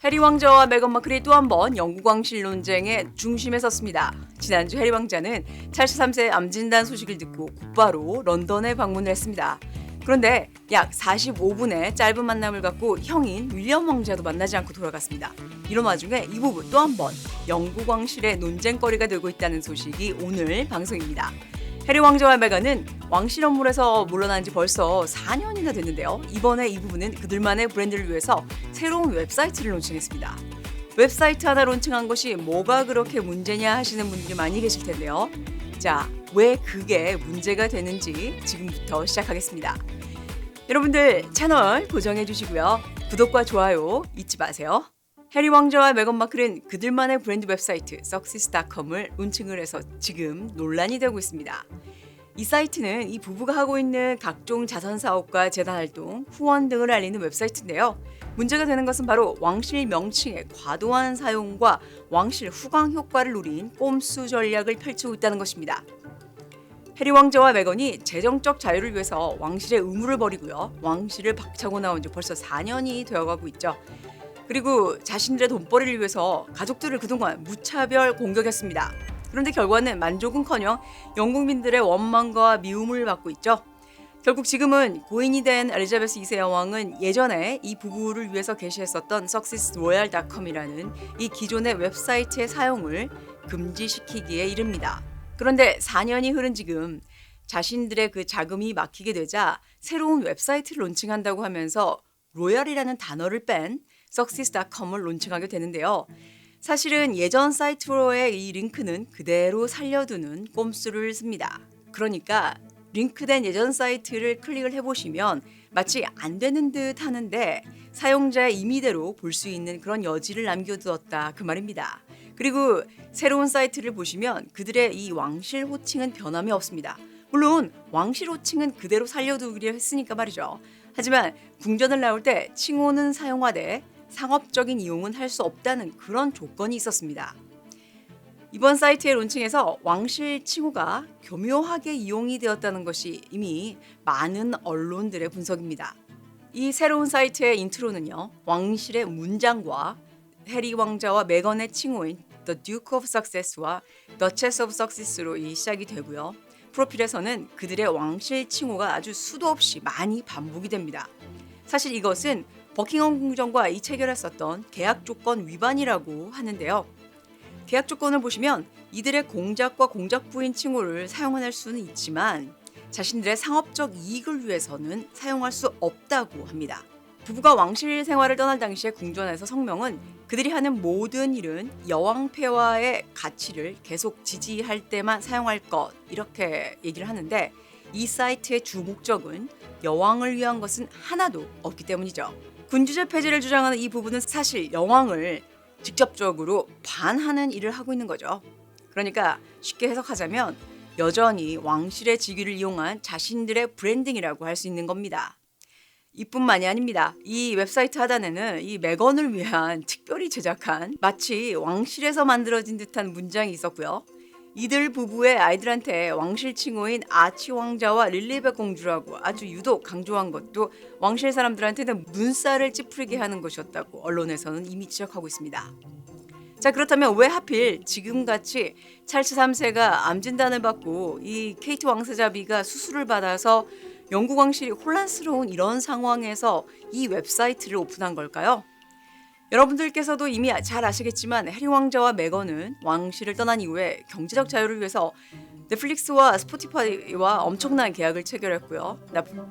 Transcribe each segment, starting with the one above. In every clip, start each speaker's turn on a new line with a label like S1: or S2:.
S1: 해리 왕자와 메건 마클이 또 한 번 영국 왕실 논쟁의 중심에 섰습니다. 지난주 해리 왕자는 찰스 3세 암 진단 소식을 듣고 곧바로 런던에 방문을 했습니다. 그런데 약 45분의 짧은 만남을 갖고 형인 윌리엄 왕자도 만나지 않고 돌아갔습니다. 이런 와중에 이 부분 또 한 번 영국 왕실의 논쟁거리가 되고 있다는 소식이 오늘 방송입니다. 해리 왕자와 메건은 왕실 업무에서 물러난 지 벌써 4년이나 됐는데요. 이번에 이 부분은 그들만의 브랜드를 위해서 새로운 웹사이트를 론칭했습니다. 웹사이트 하나 론칭한 것이 뭐가 그렇게 문제냐 하시는 분들이 많이 계실 텐데요. 자, 왜 그게 문제가 되는지 지금부터 시작하겠습니다. 여러분들 채널 고정해 주시고요. 구독과 좋아요 잊지 마세요. 해리 왕자와 메건 마클은 그들만의 브랜드 웹사이트 success.com을 론칭을 해서 지금 논란이 되고 있습니다. 이 사이트는 이 부부가 하고 있는 각종 자선 사업과 재단 활동, 후원 등을 알리는 웹사이트인데요. 문제가 되는 것은 바로 왕실 명칭의 과도한 사용과 왕실 후광 효과를 노린 꼼수 전략을 펼치고 있다는 것입니다. 해리 왕자와 메건이 재정적 자유를 위해서 왕실의 의무를 버리고요. 왕실을 박차고 나온 지 벌써 4년이 되어가고 있죠. 그리고 자신들의 돈벌이를 위해서 가족들을 그동안 무차별 공격했습니다. 그런데 결과는 만족은커녕 영국민들의 원망과 미움을 받고 있죠. 결국 지금은 고인이 된 엘리자베스 2세 여왕은 예전에 이 부부를 위해서 게시했었던 successroyal.com이라는 이 기존의 웹사이트의 사용을 금지시키기에 이릅니다. 그런데 4년이 흐른 지금 자신들의 그 자금이 막히게 되자 새로운 웹사이트를 론칭한다고 하면서 로얄이라는 단어를 뺀 success.com을 론칭하게 되는데요. 사실은 예전 사이트로의 이 링크는 그대로 살려두는 꼼수를 씁니다. 그러니까 링크된 예전 사이트를 클릭을 해보시면 마치 안 되는 듯 하는데 사용자의 임의대로 볼 수 있는 그런 여지를 남겨두었다 그 말입니다. 그리고 새로운 사이트를 보시면 그들의 이 왕실 호칭은 변함이 없습니다. 물론 왕실 호칭은 그대로 살려두기로 했으니까 말이죠. 하지만 궁전을 나올 때 칭호는 사용하되 상업적인 이용은 할 수 없다는 그런 조건이 있었습니다. 이번 사이트의 론칭에서 왕실 칭호가 교묘하게 이용이 되었다는 것이 이미 많은 언론들의 분석입니다. 이 새로운 사이트의 인트로는요. 왕실의 문장과 해리 왕자와 메건의 칭호인 The Duke of Success와 Duchess of Success로 시작이 되고요. 프로필에서는 그들의 왕실 칭호가 아주 수도 없이 많이 반복이 됩니다. 사실 이것은 버킹엄 궁전과 체결했었던 계약 조건 위반이라고 하는데요. 계약 조건을 보시면 이들의 공작과 공작부인 칭호를 사용할 수는 있지만 자신들의 상업적 이익을 위해서는 사용할 수 없다고 합니다. 부부가 왕실 생활을 떠날 당시에 궁전에서 성명은 그들이 하는 모든 일은 여왕 폐하의 가치를 계속 지지할 때만 사용할 것 이렇게 얘기를 하는데 이 사이트의 주 목적은 여왕을 위한 것은 하나도 없기 때문이죠. 군주제 폐지를 주장하는 이 부부는 사실 여왕을 직접적으로 반하는 일을 하고 있는 거죠. 그러니까 쉽게 해석하자면 여전히 왕실의 직위를 이용한 자신들의 브랜딩이라고 할 수 있는 겁니다. 이뿐만이 아닙니다. 이 웹사이트 하단에는 이 메건을 위한 특별히 제작한 마치 왕실에서 만들어진 듯한 문장이 있었고요. 이들 부부의 아이들한테 왕실 칭호인 아치 왕자와 릴리베 공주라고 아주 유독 강조한 것도 왕실 사람들한테는 눈살을 찌푸리게 하는 것이었다고 언론에서는 이미 지적하고 있습니다. 자, 그렇다면 왜 하필 지금같이 찰스 3세가 암 진단을 받고 이 케이트 왕세자비가 수술을 받아서 영국 왕실이 혼란스러운 이런 상황에서 이 웹사이트를 오픈한 걸까요? 여러분들께서도 이미 잘 아시겠지만 해리 왕자와 메건은 왕실을 떠난 이후에 경제적 자유를 위해서 넷플릭스와 스포티파이와 엄청난 계약을 체결했고요.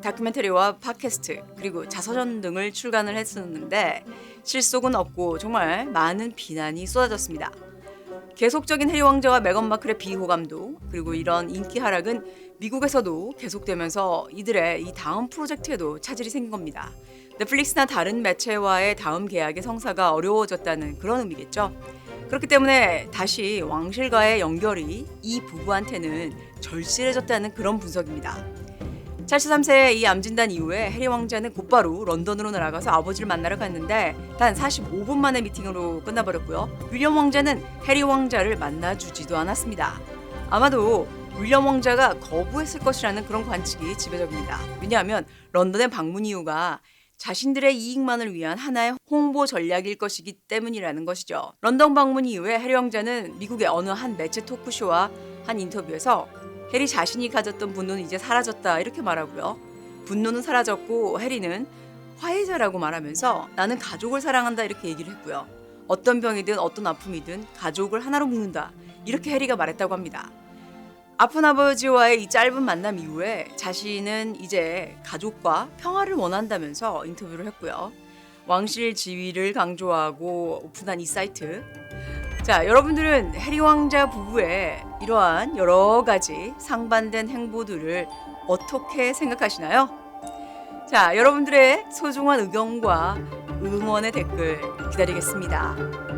S1: 다큐멘터리와 팟캐스트 그리고 자서전 등을 출간을 했었는데 실속은 없고 정말 많은 비난이 쏟아졌습니다. 계속적인 해리 왕자와 메건 마클의 비호감도 그리고 이런 인기 하락은 미국에서도 계속되면서 이들의 이 다음 프로젝트에도 차질이 생긴 겁니다. 넷플릭스나 다른 매체와의 다음 계약의 성사가 어려워졌다는 그런 의미겠죠. 그렇기 때문에 다시 왕실과의 연결이 이 부부한테는 절실해졌다는 그런 분석입니다. 찰스 3세의 이 암진단 이후에 해리 왕자는 곧바로 런던으로 날아가서 아버지를 만나러 갔는데 단 45분 만에 미팅으로 끝나버렸고요. 윌리엄 왕자는 해리 왕자를 만나주지도 않았습니다. 아마도 윌리엄 왕자가 거부했을 것이라는 그런 관측이 지배적입니다. 왜냐하면 런던의 방문 이유가 자신들의 이익만을 위한 하나의 홍보 전략일 것이기 때문이라는 것이죠. 런던 방문 이후에 해리 왕자는 미국의 어느 한 매체 토크쇼와 한 인터뷰에서 해리 자신이 가졌던 분노는 이제 사라졌다 이렇게 말하고요. 분노는 사라졌고 해리는 화해자라고 말하면서 나는 가족을 사랑한다 이렇게 얘기를 했고요. 어떤 병이든 어떤 아픔이든 가족을 하나로 묶는다 이렇게 해리가 말했다고 합니다. 아픈 아버지와의 이 짧은 만남 이후에 자신은 이제 가족과 평화를 원한다면서 인터뷰를 했고요. 왕실 지위를 강조하고 오픈한 이 사이트. 자, 여러분들은 해리 왕자 부부의 이러한 여러 가지 상반된 행보들을 어떻게 생각하시나요? 자, 여러분들의 소중한 의견과 응원의 댓글 기다리겠습니다.